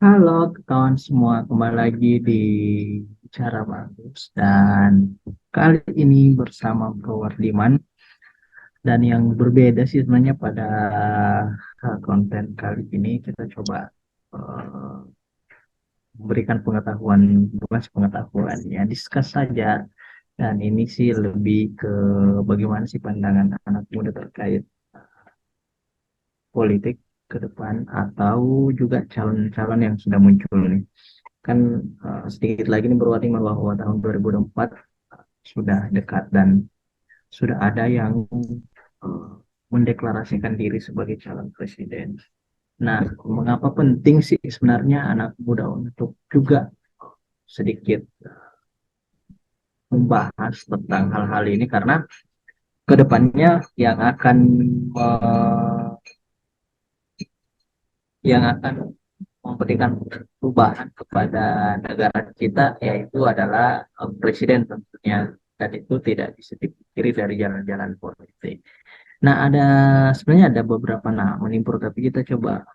Halo kawan semua, kembali lagi di Bicara Bagus dan kali ini bersama Bro Wardiman dan yang berbeda sih sebenarnya pada konten kali ini kita coba eh, memberikan pengetahuan, bukan sih pengetahuan ya, discuss saja dan ini sih lebih ke bagaimana sih pandangan anak muda terkait politik ke depan atau juga calon-calon yang sudah muncul nih. Kan sedikit lagi nih berarti bahwa tahun 2024 sudah dekat dan sudah ada yang uh, mendeklarasikan diri sebagai calon presiden. Nah, mengapa penting sih sebenarnya anak muda untuk juga sedikit membahas tentang hal-hal ini karena kedepannya yang akan uh, yang akan memberikan perubahan kepada negara kita yaitu adalah presiden tentunya dan itu tidak bisa dipungkiri dari jalan-jalan politik. Nah, sebenarnya ada beberapa nama nih bro, tapi kita coba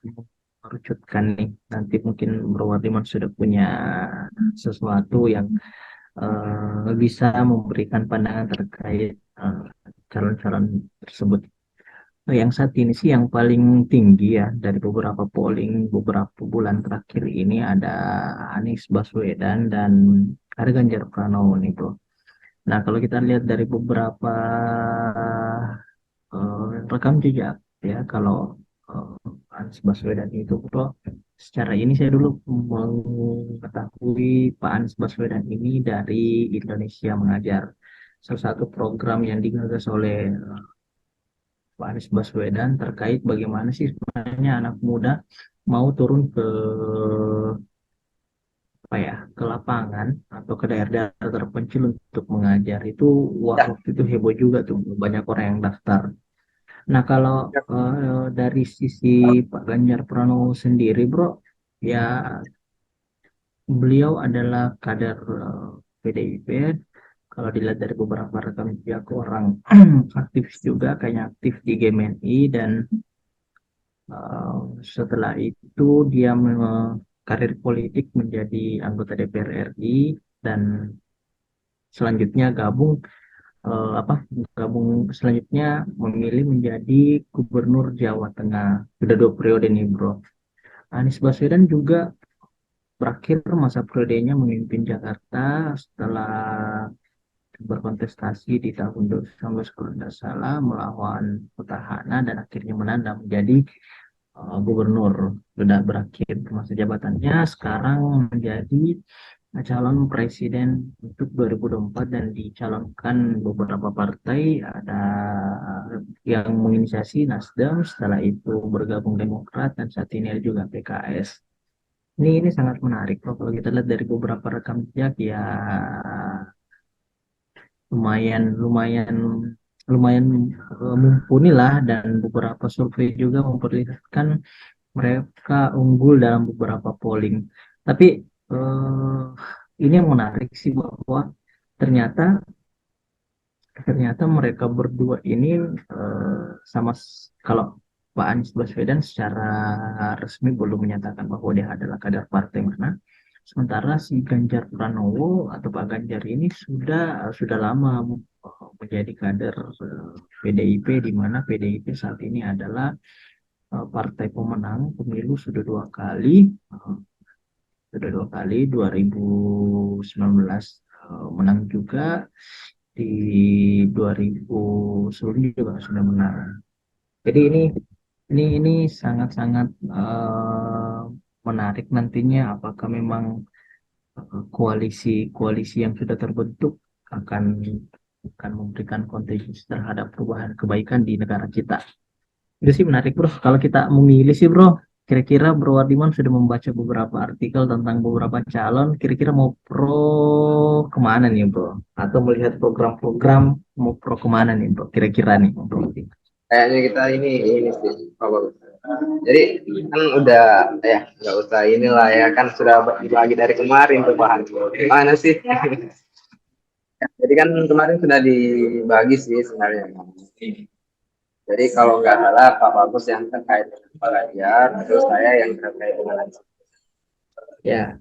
merucutkan nih. Nanti mungkin Bro Wardiman sudah punya sesuatu yang bisa memberikan pandangan terkait calon-calon tersebut. Nah, yang saat ini sih yang paling tinggi ya dari beberapa polling beberapa bulan terakhir ini ada Anies Baswedan dan ada Ganjar Pranowo nih bro. Nah kalau kita lihat dari beberapa rekam jejak ya kalau Anies Baswedan itu bro, secara ini saya dulu mengetahui Pak Anies Baswedan ini dari Indonesia Mengajar, salah satu program yang digagas oleh Pak Anies Baswedan terkait bagaimana sih sebenarnya anak muda mau turun ke apa ya ke lapangan atau ke daerah-daerah terpencil untuk mengajar itu. Wah, Ya, waktu itu heboh juga tuh, banyak orang yang daftar. Nah kalau ya, dari sisi Pak Ganjar Pranowo sendiri bro, ya beliau adalah kader PDIP. Kalau dilihat dari beberapa rekam jejak orang aktif juga, kayaknya aktif di GMNI dan setelah itu dia karir politik menjadi anggota DPR RI dan selanjutnya apa gabung selanjutnya memilih menjadi gubernur Jawa Tengah. Sudah 2 periode nih bro. Anies Baswedan juga berakhir masa periodenya memimpin Jakarta setelah berkontestasi di tahun 2019 kalau tidak salah melawan petahana dan akhirnya menang dan menjadi gubernur. Sudah berakhir masa jabatannya, sekarang menjadi calon presiden untuk 2024 dan dicalonkan beberapa partai. Ada yang menginisiasi Nasdem, setelah itu bergabung Demokrat dan saat ini ada juga PKS. Ini sangat menarik kok kalau kita lihat dari beberapa rekam jejak ya, lumayan lumayan lumayan mumpuni lah dan beberapa survei juga memperlihatkan mereka unggul dalam beberapa polling. Tapi eh, ini yang menarik sih bahwa ternyata ternyata mereka berdua ini sama kalau Pak Anies Baswedan secara resmi belum menyatakan bahwa dia adalah kader partai mana. Sementara si Ganjar Pranowo atau Pak Ganjar ini sudah lama menjadi kader PDIP, di mana PDIP saat ini adalah partai pemenang pemilu sudah dua kali 2019 menang juga, di 2000 sebelumnya juga sudah menang. Jadi ini sangat-sangat menarik nantinya apakah memang koalisi-koalisi yang sudah terbentuk akan akan memberikan kontribusi terhadap perubahan kebaikan di negara kita. Itu sih menarik bro. Kalau kita memilih sih bro, kira-kira Bro Wardiman sudah membaca beberapa artikel tentang beberapa calon, kira-kira mau pro kemana nih bro? Atau melihat program-program mau pro kemana nih bro? Kira-kira nih bro. kayaknya kita ini sih apa jadi kan udah ya nggak usah inilah ya kan sudah dibagi dari kemarin tuh bahan mana sih jadi kan kemarin sudah dibagi sih sebenarnya jadi kalau nggak salah Pak Bagus yang terkait dengan Pak Ganjar terus saya yang terkait dengan lain. Ya.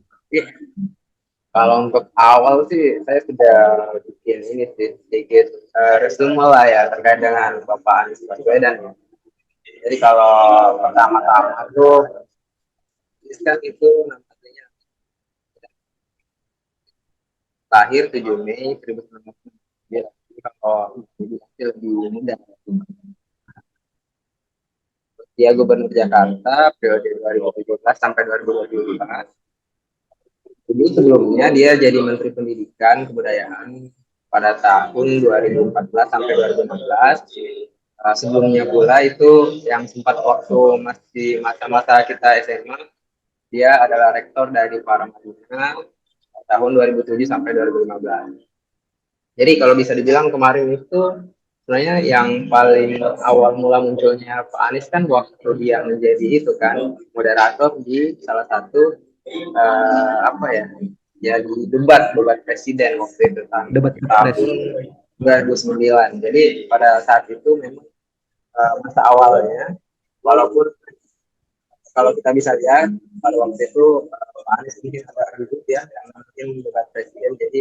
Kalau untuk awal sih saya sudah bikin ini sih sedikit resume lah ya terkait dengan Bapak Anies Baswedan. Jadi kalau pertama-tama tuh kan itu namanya lahir 7 Mei 1999. Jadi kalau lebih muda. Dia Gubernur Jakarta periode 2017 sampai 2022. Jadi sebelumnya dia jadi Menteri Pendidikan Kebudayaan pada tahun 2014 sampai 2016. Sebelumnya pula itu yang sempat waktu masih masa-masa kita SMA, dia adalah rektor dari Paramadina tahun 2007 sampai 2015. Jadi kalau bisa dibilang kemarin itu sebenarnya yang paling awal mula munculnya Pak Anies kan waktu dia menjadi itu kan moderator di salah satu apa ya jadi debat presiden waktu itu Debat tahun Pilpres. 2009. Jadi pada saat itu memang masa awalnya walaupun kalau kita bisa lihat pada waktu itu Pak Anies mungkin agak duduk ya yang mungkin debat presiden jadi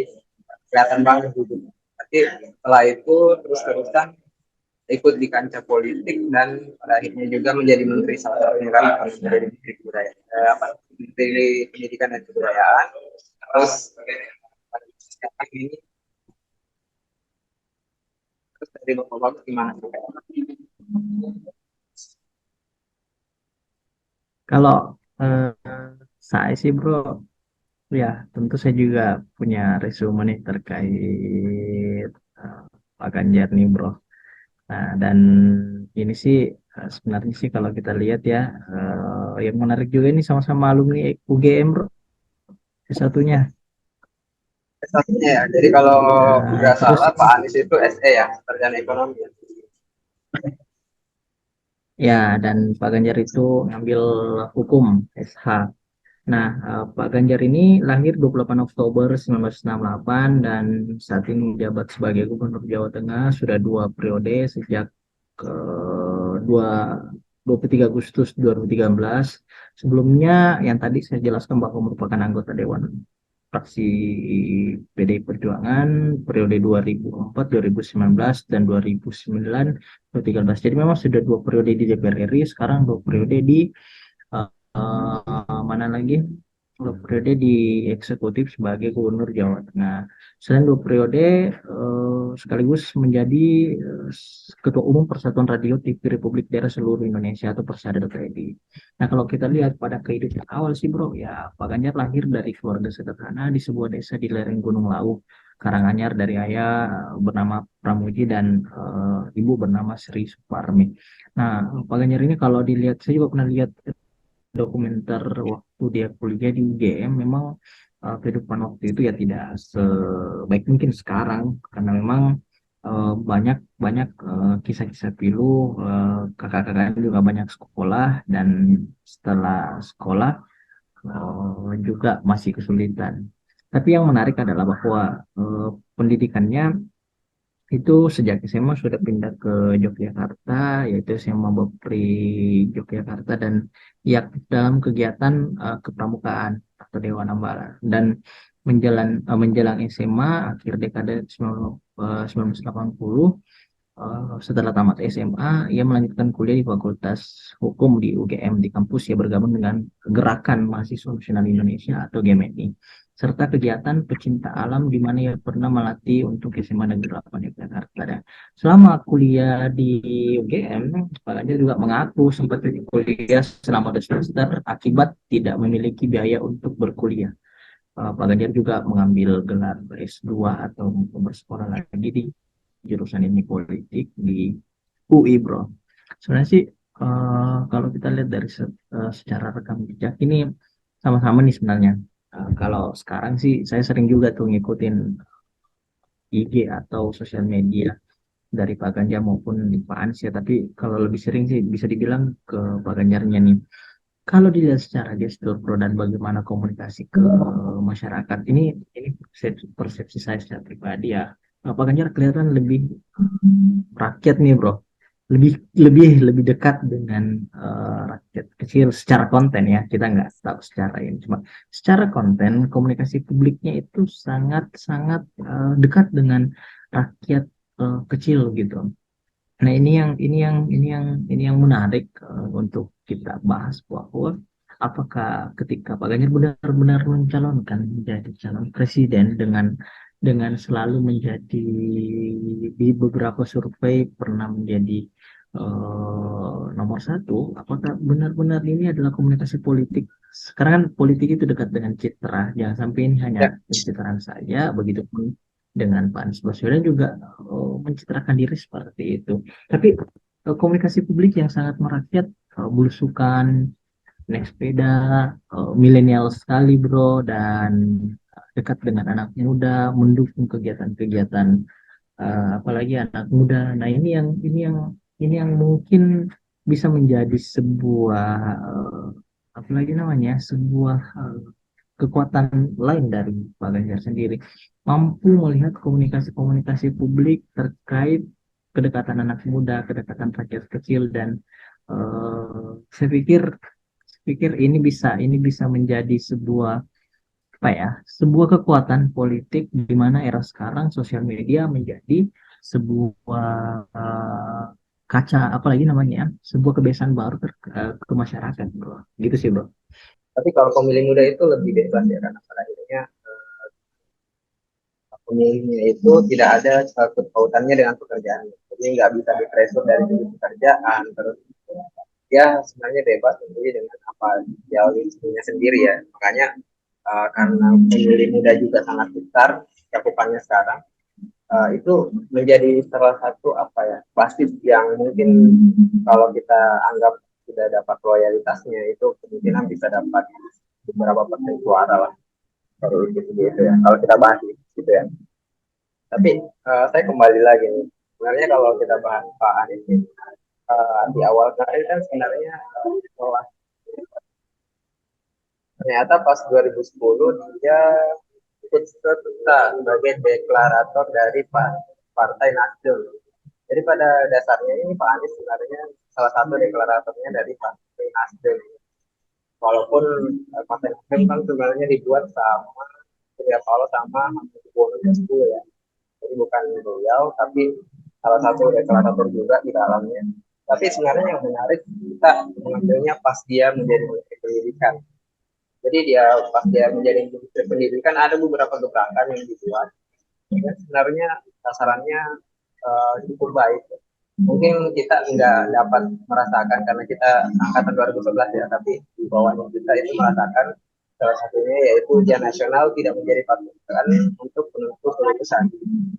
kelihatan banget duduk. Tapi setelah itu terus-terusan ikut di kancah politik dan pada akhirnya juga menjadi menteri salah satunya kan menjadi menteri kebudayaan menteri pendidikan dan kebudayaan terus sekarang ini terus dari bapak-bapak gimana sih Kalau eh, saya sih bro, ya tentu saya juga punya resume nih terkait eh, Pak Ganjar nih bro. Nah dan ini sih sebenarnya sih kalau kita lihat ya, yang menarik juga ini sama-sama alumni UGM bro, satunya. satunya ya jadi kalau Nah nggak terus salah Pak Anies itu SE ya sarjana ekonomi ya. ya, dan Pak Ganjar itu ngambil hukum SH. Nah, Pak Ganjar ini lahir 28 Oktober 1968 dan saat ini menjabat sebagai Gubernur Jawa Tengah sudah dua periode sejak dua 23 Agustus 2013. Sebelumnya yang tadi saya jelaskan bahwa merupakan anggota Dewan fraksi PDI Perjuangan periode 2004, 2019 dan 2009, 2013. Jadi memang sudah dua periode di DPR RI, sekarang dua periode di mana lagi? Dua periode di eksekutif sebagai Gubernur Jawa Tengah. Selain dua periode, sekaligus menjadi Ketua Umum Persatuan Radio TV Republik Daerah Seluruh Indonesia atau Persada.id. Nah, kalau kita lihat pada kehidupan awal sih bro, ya Pak Ganjar lahir dari keluarga sederhana di sebuah desa di lereng Gunung Lawu, Karanganyar dari ayah bernama Pramuji dan ibu bernama Sri Suparmi. Nah, Pak Ganjar ini kalau dilihat, saya juga pernah lihat dokumenter waktu dia kuliah di UGM, memang kehidupan waktu itu ya tidak sebaik mungkin sekarang karena memang banyak banyak kisah-kisah pilu, kakak-kakaknya juga banyak sekolah dan setelah sekolah juga masih kesulitan. Tapi yang menarik adalah bahwa pendidikannya itu sejak SMA sudah pindah ke Yogyakarta, yaitu SMA Bapri Yogyakarta dan ya dalam kegiatan kepramukaan atau Dewan Ambala dan menjelang SMA akhir dekade 1980, setelah tamat SMA ia melanjutkan kuliah di Fakultas Hukum di UGM di kampus ia bergabung dengan Gerakan Mahasiswa Nasional Indonesia atau GMNI serta kegiatan pecinta alam di mana ia pernah melatih untuk SMA Negeri 8 Yogyakarta. Dan selama kuliah di UGM, Pak Ganjar juga mengaku sempat kuliah selama 2 semester akibat tidak memiliki biaya untuk berkuliah. Pak Ganjar juga mengambil gelar S2 atau bersekolah lagi di jurusan ini politik di UI bro. Sebenarnya sih kalau kita lihat dari secara rekam jejak ini sama-sama nih sebenarnya. Kalau sekarang sih saya sering juga tuh ngikutin IG atau sosial media dari Pak Ganjar maupun Pak Anies ya. Tapi kalau lebih sering sih bisa dibilang ke Pak Ganjarnya nih. Kalau dilihat secara gestur pro dan bagaimana komunikasi ke masyarakat, ini persepsi saya secara pribadi ya. Pak Ganjar kelihatan lebih rakyat nih bro. lebih lebih dekat dengan rakyat kecil secara konten ya, kita nggak tahu secara ini, cuma secara konten komunikasi publiknya itu sangat sangat dekat dengan rakyat kecil gitu. Nah, ini yang menarik untuk kita bahas, bahwa apakah ketika Pak Ganjar benar-benar mencalonkan menjadi calon presiden dengan selalu menjadi di beberapa survei pernah menjadi nomor satu, apakah benar-benar ini adalah komunikasi politik? Sekarang kan politik itu dekat dengan citra, jangan sampai ini hanya Ya, pencitraan saja, begitupun dengan Pak Anies Baswedan juga mencitrakan diri seperti itu. Tapi komunikasi publik yang sangat merakyat, belusukan, naik sepeda, milenial sekali bro, dan dekat dengan anak muda, mendukung kegiatan-kegiatan apalagi anak muda. Nah, ini yang mungkin bisa menjadi sebuah apalagi namanya, sebuah kekuatan lain dari Pak Ganjar sendiri, mampu melihat komunikasi-komunikasi publik terkait kedekatan anak muda, kedekatan rakyat kecil, dan saya pikir ini bisa menjadi sebuah apa ya, sebuah kekuatan politik di mana era sekarang sosial media menjadi sebuah kaca, apalagi namanya, sebuah kebiasaan baru ke masyarakat bro, gitu sih bro. tapi kalau pemilih muda itu lebih bebas ya, karena pada akhirnya pemilihnya itu tidak ada satu pautannya dengan pekerjaan. Jadi nggak bisa dipressure dari segi pekerjaan, terus ya sebenarnya bebas memilih dengan apa jalurnya sendiri ya. Makanya karena pemilih muda juga sangat besar cakupannya sekarang, itu menjadi salah satu apa ya, basis yang mungkin kalau kita anggap sudah dapat loyalitasnya, itu kemungkinan bisa dapat beberapa persen suara lah, kalau gitu ya kalau kita bahas gitu ya. Tapi saya kembali lagi nih, sebenarnya kalau kita bahas Pak Anies ini, di awal karir kan sebenarnya setelah ternyata pas 2010 dia ikut serta sebagai deklarator dari Partai Nasdem. Jadi pada dasarnya ini Pak Anies sebenarnya salah satu deklaratornya dari Partai Nasdem. Walaupun Partai Nasdem kan sebenarnya dibuat sama Surya Paloh sama Hamengkubuwono X ya. Jadi bukan beliau, tapi salah satu deklarator juga di dalamnya. Tapi sebenarnya yang menarik, kita mengambilnya pas dia menjadi Menteri Pendidikan. Jadi dia pas dia menjadi Menteri Pendidikan ada beberapa gebrakan yang dibuat. Dan sebenarnya sasarannya cukup baik. Mungkin kita nggak dapat merasakan karena kita angkatan 2011 ya, tapi di bawahnya kita itu merasakan salah satunya yaitu ujian nasional tidak menjadi patokan untuk penentu kelulusan.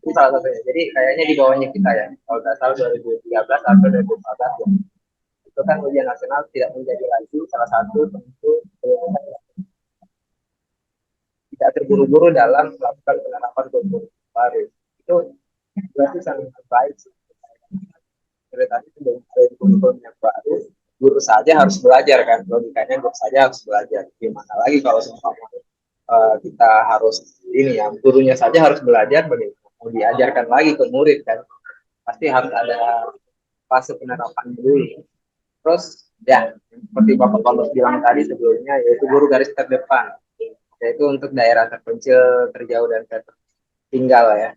Itu salah satunya. Jadi kayaknya di bawahnya kita ya, kalau nggak salah 2013 atau 2014 ya. Itu kan ujian nasional tidak menjadi lagi salah satu penentu kelulusan, tidak terburu-buru dalam melakukan penerapan kurikulum baru. Itu berarti sangat baik sih. Ceritanya dengan kurikulum yang baru, guru saja harus belajar kan, logikanya guru saja harus belajar. Gimana lagi kalau semua kita harus ini ya, gurunya saja harus belajar, bagaimana mau diajarkan lagi ke murid kan? Pasti harus ada fase penerapan dulu. Terus ya seperti Bapak Paulus bilang tadi sebelumnya, yaitu guru garis terdepan, yaitu untuk daerah terpencil, terjauh dan tertinggal ya.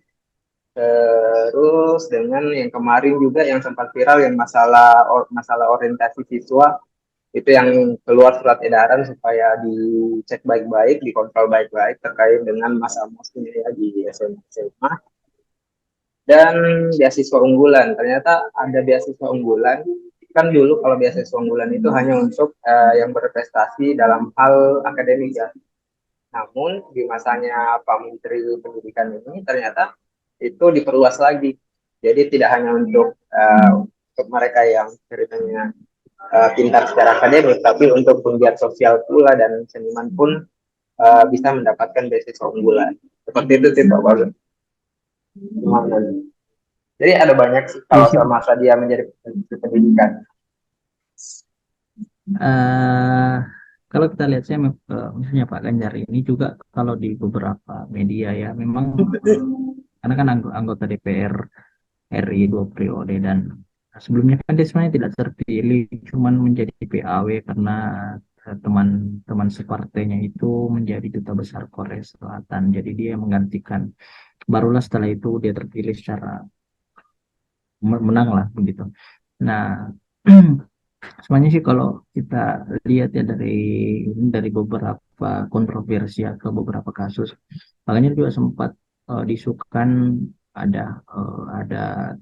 Terus dengan yang kemarin juga yang sempat viral, yang masalah orientasi siswa, itu yang keluar surat edaran supaya dicek baik-baik, dikontrol baik-baik terkait dengan masa musim ya di SMA. Dan beasiswa unggulan, ternyata ada beasiswa unggulan. Kan dulu kalau beasiswa unggulan itu hanya untuk yang berprestasi dalam hal akademik ya. Namun di masanya Pak Menteri Pendidikan ini ternyata itu diperluas lagi. Jadi tidak hanya untuk mereka yang ceritanya pintar secara akademik, tapi untuk penggiat sosial pula dan seniman pun bisa mendapatkan beasiswa unggulan. Seperti itu sih Pak Bagus. Jadi ada banyak sih Iya kalau sih. semasa dia menjadi Menteri Pendidikan. eh Kalau kita lihat saya, misalnya Pak Ganjar ini juga kalau di beberapa media ya, memang karena kan anggota DPR RI 2 periode, dan Nah, sebelumnya kan dia sebenarnya tidak terpilih, cuman menjadi PAW karena teman-teman separtainya itu menjadi duta besar Korea Selatan. Jadi dia menggantikan. Barulah setelah itu dia terpilih secara menang lah begitu. Nah, sebenarnya sih kalau kita lihat ya dari beberapa kontroversi atau beberapa kasus, makanya juga sempat disukan ada ada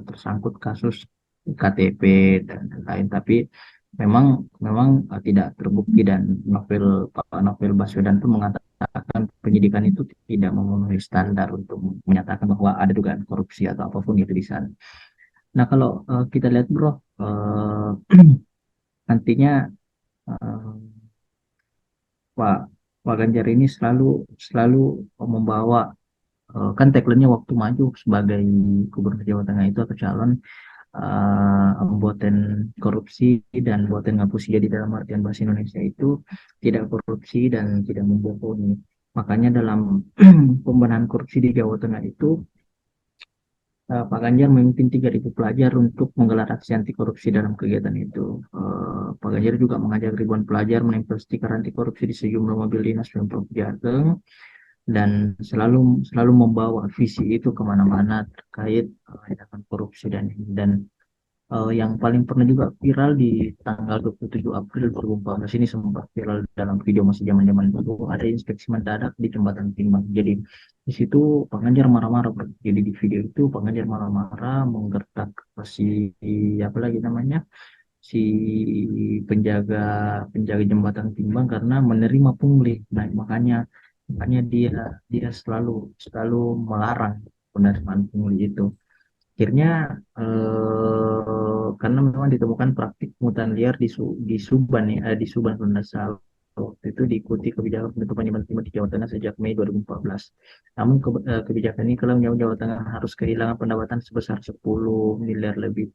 tersangkut kasus KTP dan lain-lain, tapi memang memang tidak terbukti dan novel Baswedan itu mengatakan penyidikan itu tidak memenuhi standar untuk menyatakan bahwa ada dugaan korupsi atau apapun itu di sana. Nah, kalau kita lihat bro, nantinya eh, Pak Pak Ganjar ini selalu selalu membawa kan tagline-nya waktu maju sebagai gubernur Jawa Tengah itu atau calon Boten korupsi dan Boten ngapusi, jadi dalam artian bahasa Indonesia itu tidak korupsi dan tidak membohongi. Makanya dalam pembenahan korupsi di Jawa Tengah itu Pak Ganjar memimpin 3.000 pelajar untuk menggelar aksi anti korupsi dalam kegiatan itu. Pak Ganjar juga mengajak ribuan pelajar menempel stiker anti korupsi di sejumlah mobil dinas Pemprov Jateng dan selalu selalu membawa visi itu kemana-mana terkait tindakan korupsi dan yang paling pernah juga viral di tanggal 27 April 2014 ini, sempat viral dalam video masih zaman-zaman itu, ada inspeksi mendadak di Jembatan Timbang. Jadi di situ Pak Ganjar marah-marah, Bro. Jadi di video itu Pak Ganjar marah-marah menggertak si apa lagi namanya, si penjaga penjaga Jembatan Timbang karena menerima pungli. Nah, makanya makanya dia dia selalu selalu melarang penerimaan pungli itu. Akhirnya karena memang ditemukan praktik pungutan liar di Suban ya, di Suban kalau tidak salah. Waktu itu diikuti kebijakan penutupan Jembatan Timbang di Jawa Tengah sejak Mei 2014. Namun kebijakan ini kalau Jawa Tengah harus kehilangan pendapatan sebesar 10 miliar lebih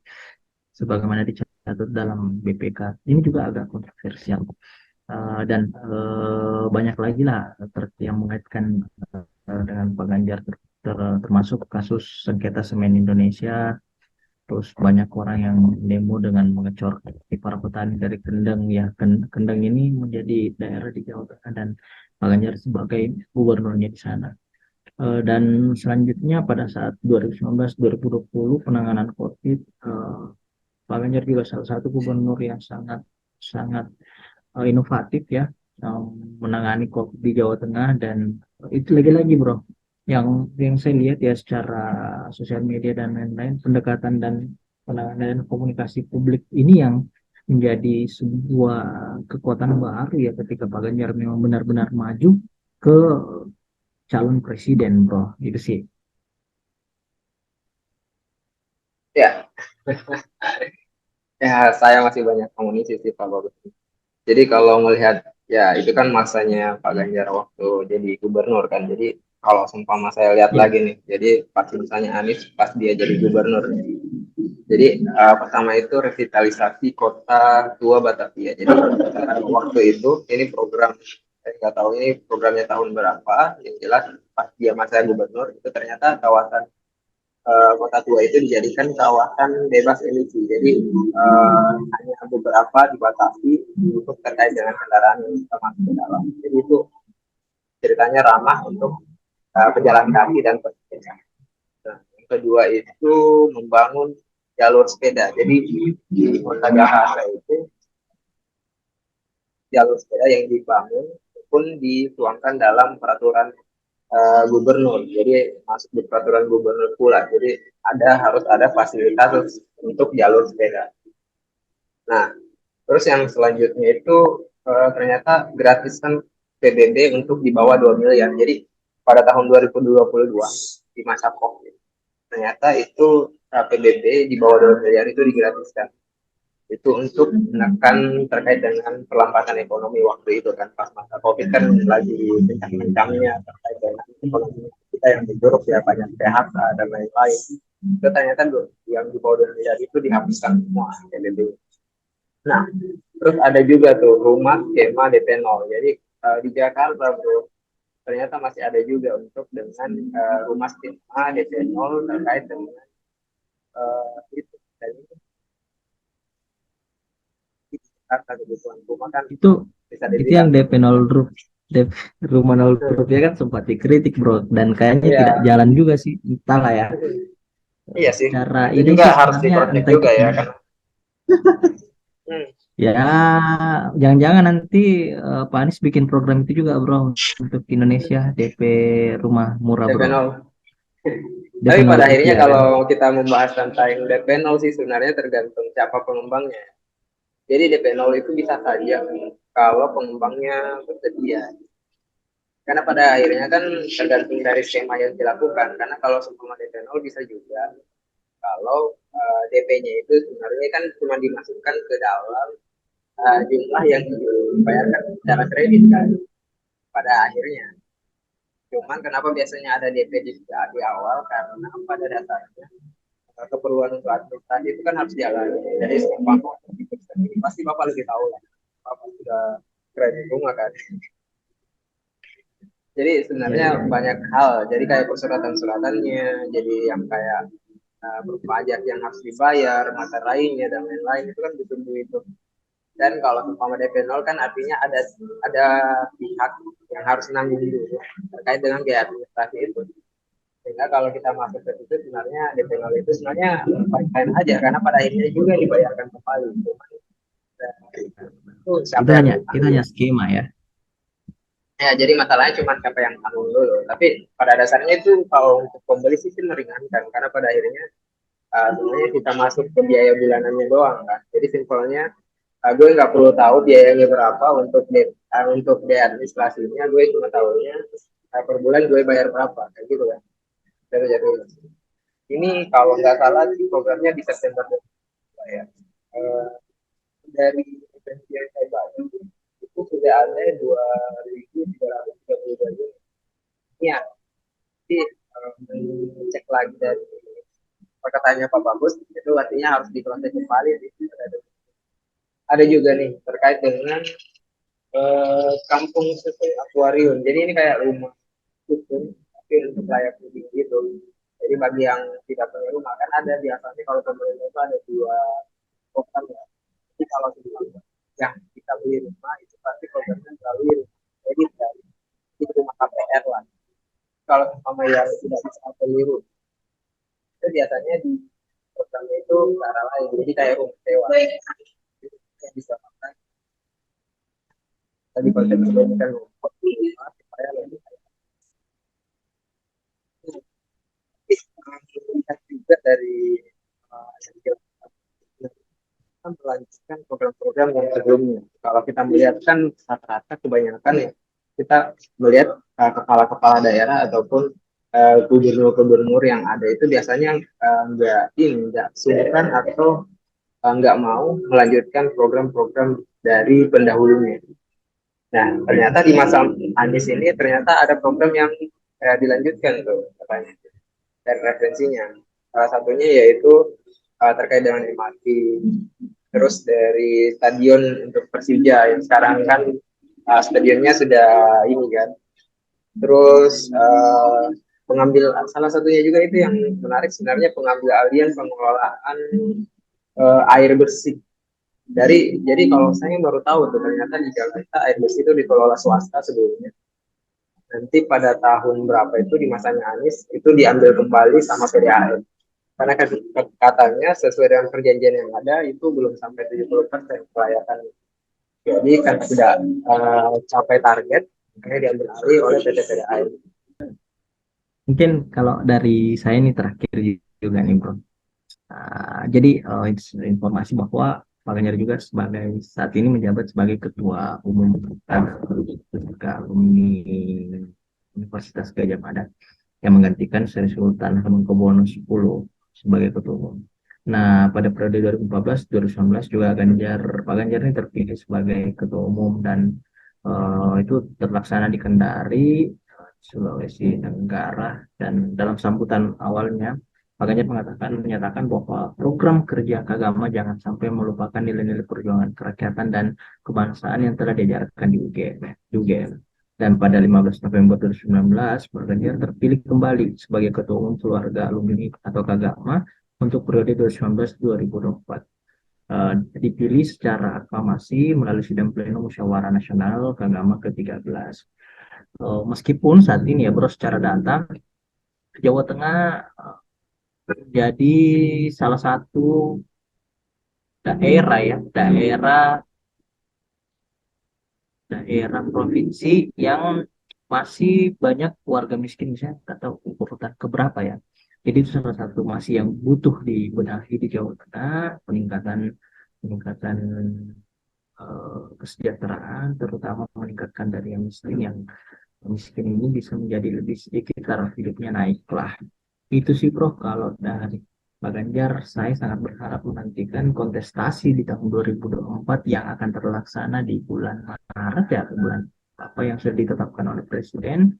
sebagaimana dicatat dalam BPK. Ini juga agak kontroversial. Dan banyak lagi lah yang mengaitkan dengan Pak Ganjar, termasuk kasus sengketa semen Indonesia. Terus banyak orang yang demo dengan mengecor para petani dari Kendeng ya. Kendeng ini menjadi daerah di Jawa Tengah dan Pak Ganjar sebagai gubernurnya di sana. Dan selanjutnya pada saat 2019-2020 penanganan COVID, Pak Ganjar juga salah satu gubernur yang sangat sangat inovatif ya, yang menangani COVID di Jawa Tengah. Dan itu lagi-lagi bro, yang saya lihat ya secara sosial media dan lain-lain, pendekatan dan penanganan dan komunikasi publik ini yang menjadi sebuah kekuatan baru ya ketika Pak Ganjar memang benar-benar maju ke calon presiden bro, itu sih. Ya, ya saya masih banyak amunisi sih Pak Bagus. Jadi kalau melihat ya itu kan masanya Pak Ganjar waktu jadi gubernur kan. Jadi kalau seumpama saya lihat Ya, lagi nih, jadi pas misalnya Anies pas dia jadi gubernur. Jadi pertama itu revitalisasi kota tua Batavia. Jadi waktu itu ini program, saya nggak tahu ini programnya tahun berapa. Yang jelas pas dia masa gubernur itu ternyata kawasan kota tua itu dijadikan kawasan bebas emisi. Jadi hanya beberapa dibatasi untuk terkait dengan kendaraan yang bisa masuk ke dalam. Jadi itu ceritanya ramah untuk pejalan kaki dan pesepeda. Nah, yang kedua itu membangun jalur sepeda. Jadi di kota Jakarta itu jalur sepeda yang dibangun pun dituangkan dalam peraturan gubernur. Jadi masuk di peraturan gubernur pula. Jadi harus ada fasilitas untuk jalur sepeda. Nah, terus yang selanjutnya itu ternyata gratisan PBB untuk di bawah 2 miliar. Jadi pada tahun 2022 di masa COVID ternyata itu PBB di bawah 2 miliar itu digratiskan. Itu untuk menekan terkait dengan perlambatan ekonomi waktu itu kan, pas masa COVID kan lagi kencang-kencangnya terkait dengan ekonomi kita yang terjuruk ya, banyak PHK dan lain-lain. Itu ternyata yang di bawah 2 miliar itu dihapuskan semua PBB. Nah, terus ada juga tuh rumah skema DP 0. Jadi di Jakarta bro, ternyata masih ada juga untuk dengan rumah skema DP 0 terkait dengan itu. dan ini harta kebutuhan rumah kan Itu bisa itu yang dibilang DP 0 DP rumah 0 rupiah kan sempat dikritik bro, dan kayaknya tidak ya. jalan juga sih, entahlah ya. Iya sih, Cara itu ini juga sih harus sebenarnya diproject entah itu juga ya kan. Hmm. ya, jangan-jangan nanti Pak Anies bikin program itu juga bro, untuk Indonesia DP rumah murah DP bro, 0. DP Tapi 0 pada akhirnya rupiah kan. kalau kita membahas tentang DP 0 sih sebenarnya tergantung siapa pengembangnya. Jadi DP 0 itu bisa saja kalau pengembangnya bersedia. Karena pada akhirnya kan tergantung dari skema yang dilakukan. Karena kalau seumpama DP 0 bisa juga kalau DP-nya itu sebenarnya kan cuma dimasukkan ke dalam jumlah yang dibayarkan secara kredit kan pada akhirnya. Cuman kenapa biasanya ada DP di awal karena pada dasarnya keperluan untuk administrasi itu kan harus jalan. Jadi bapak pasti bapak lebih tahu lah. Bapak sudah kredit rumah kan. Jadi Iya sebenarnya iya iya. banyak hal. Jadi kayak persyaratan-syaratannya, jadi yang kayak berpajak yang harus dibayar, mata lainnya dan lain-lain itu kan butuh duit itu. Dan kalau umpama DP 0 kan artinya ada pihak yang harus nanggung dulu terkait dengan biaya administrasi itu. Sehingga kalau kita masuk ke situ sebenarnya DP 0 itu sebenarnya fine aja karena pada akhirnya juga dibayarkan kembali. Itu siapa Itu yang hanya itu hanya tanggung? skema ya. Ya, jadi masalahnya cuma siapa yang tanggung dulu. Tapi pada dasarnya itu kalau untuk pembeli sih meringankan karena pada akhirnya semuanya kita masuk ke biaya bulanannya doang kan. Jadi simpelnya gue nggak perlu tahu biayanya berapa untuk biaya administrasinya, gue cuma tahunya per bulan gue bayar berapa kayak gitu kan. Jadi ini kalau nggak salah sih programnya di September ya. Eh, dari referensi yang saya baca itu sudah ada 2.332 unit. Ya, jadi cek lagi dari perkataannya Pak Bagus itu artinya harus diproses kembali. Ada juga nih terkait dengan kampung susun akuarium. Jadi ini kayak rumah susun tapi untuk layak hidup gitu. Jadi bagi yang tidak punya rumah kan ada biasanya kalau pemerintah itu ada dua program ya. Jadi kalau misalnya yang kita beli rumah itu pasti programnya melalui rumah kredit dari itu rumah KPR lah. Kalau sama yang tidak bisa beli rumah itu biasanya di programnya itu cara lain. Jadi kayak rumah sewa yang bisa makan tadi konsep sebelumnya kan supaya lebih lihat juga dari yang dilakukan kan melanjutkan program-program yang sebelumnya. Kalau kita melihat kan rata-rata kebanyakan ya kita melihat kepala-kepala daerah ataupun gubernur-gubernur yang ada itu biasanya nggak sungkan atau nggak mau melanjutkan program-program dari pendahulunya. Nah, ternyata di masa Anies ini ternyata ada program yang dilanjutkan tuh katanya dari referensinya. Salah satunya yaitu terkait dengan MRT, terus dari stadion untuk Persija yang sekarang kan stadionnya sudah ini kan. Terus pengambil salah satunya juga itu yang menarik sebenarnya pengambil alian pengelolaan air bersih jadi kalau saya baru tahu tuh ternyata di Jakarta air bersih itu dikelola swasta sebelumnya. Nanti pada tahun berapa itu di masanya Anies itu diambil kembali sama PDAM. Karena katanya sesuai dengan perjanjian yang ada itu belum sampai 70% kelayakan. Jadi kan tidak capai target, makanya diambil alih oleh PT PDAM. Mungkin kalau dari saya ini terakhir juga nih bro. Jadi informasi bahwa Pak Ganjar juga sebagai saat ini menjabat sebagai Ketua Umum alumni Universitas Gajah Mada yang menggantikan Sri Sultan Hamengkubuwono X sebagai Ketua Umum. Nah, pada periode 2014-2019 juga Pak Ganjar ini terpilih sebagai Ketua Umum dan itu terlaksana di Kendari, Sulawesi Tenggara, dan dalam sambutan awalnya Pak Ganjar menyatakan bahwa program kerja Kagama jangan sampai melupakan nilai-nilai perjuangan kerakyatan dan kebangsaan yang telah diajarkan di UGM. Dan pada 15 November 2019, Pak Ganjar terpilih kembali sebagai Ketua Umum Keluarga Alumni atau Kagama untuk periode 2019-2024. Dipilih secara aklamasi melalui sidang pleno musyawarah nasional Kagama ke-13. Meskipun saat ini ya bro, secara data Jawa Tengah jadi salah satu daerah ya, daerah provinsi yang masih banyak warga miskin, misalnya atau urutan keberapa ya. Jadi itu salah satu masih yang butuh dibenahi di Jawa Tengah, peningkatan peningkatan kesejahteraan, terutama meningkatkan dari yang miskin ini bisa menjadi lebih sedikit taraf hidupnya naiklah. Itu sih Bro, kalau dari Pak Ganjar, saya sangat berharap menantikan kontestasi di tahun 2024 yang akan terlaksana di bulan Maret ya, bulan apa yang sudah ditetapkan oleh Presiden.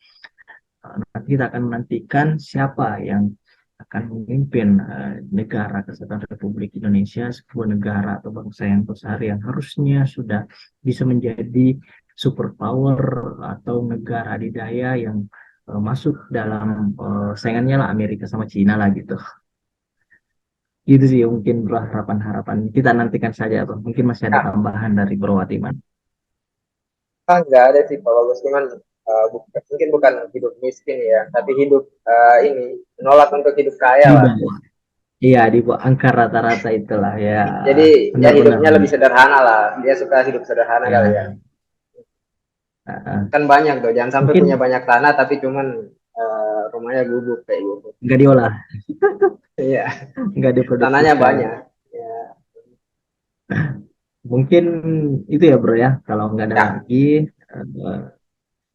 Nanti kita akan menantikan siapa yang akan memimpin negara kesatuan Republik Indonesia, sebuah negara atau bangsa yang besar yang harusnya sudah bisa menjadi superpower atau negara adidaya yang masuk dalam saingannya lah Amerika sama Cina lah gitu. Gitu sih mungkin bro, harapan-harapan kita nantikan saja bro. Mungkin masih ada Nah, tambahan dari Bro Watiman. nggak ada sih Pak Bagus, cuman mungkin bukan hidup miskin ya, tapi hidup ini menolak untuk hidup kaya Di lah. bawah. Iya, di bawah angka rata-rata itulah ya. Jadi ya Benar-benar. hidupnya lebih sederhana lah. Dia suka hidup sederhana kali ya. Ya, Kan banyak tuh, jangan sampai punya mungkin banyak tanah tapi cuman rumahnya gubuk kayak gitu. nggak diolah, Iya, nggak tanahnya diproduktifkan. banyak. Ya, Mungkin itu ya bro ya. Kalau nggak ada ya, lagi, eh,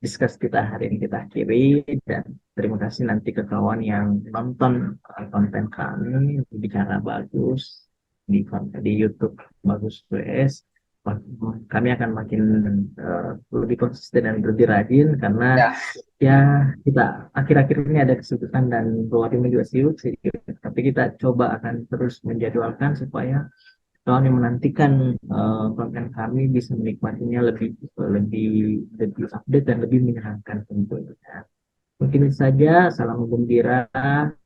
discuss kita hari ini kita akhiri, dan terima kasih nanti ke kawan yang nonton konten kami bicara bagus di YouTube bagus PS. Kami akan makin lebih konsisten dan lebih rajin karena ya. ya kita akhir-akhir ini ada kesulitan dan Bro Wadim juga sibuk sih, tapi kita coba akan terus menjadwalkan supaya kawan yang menantikan konten kami bisa menikmatinya lebih lebih lebih update dan lebih menyenangkan tentunya. Mungkin itu saja, salam gembira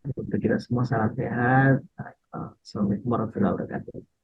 untuk kita semua, salam sehat. Assalamualaikum warahmatullahi wabarakatuh.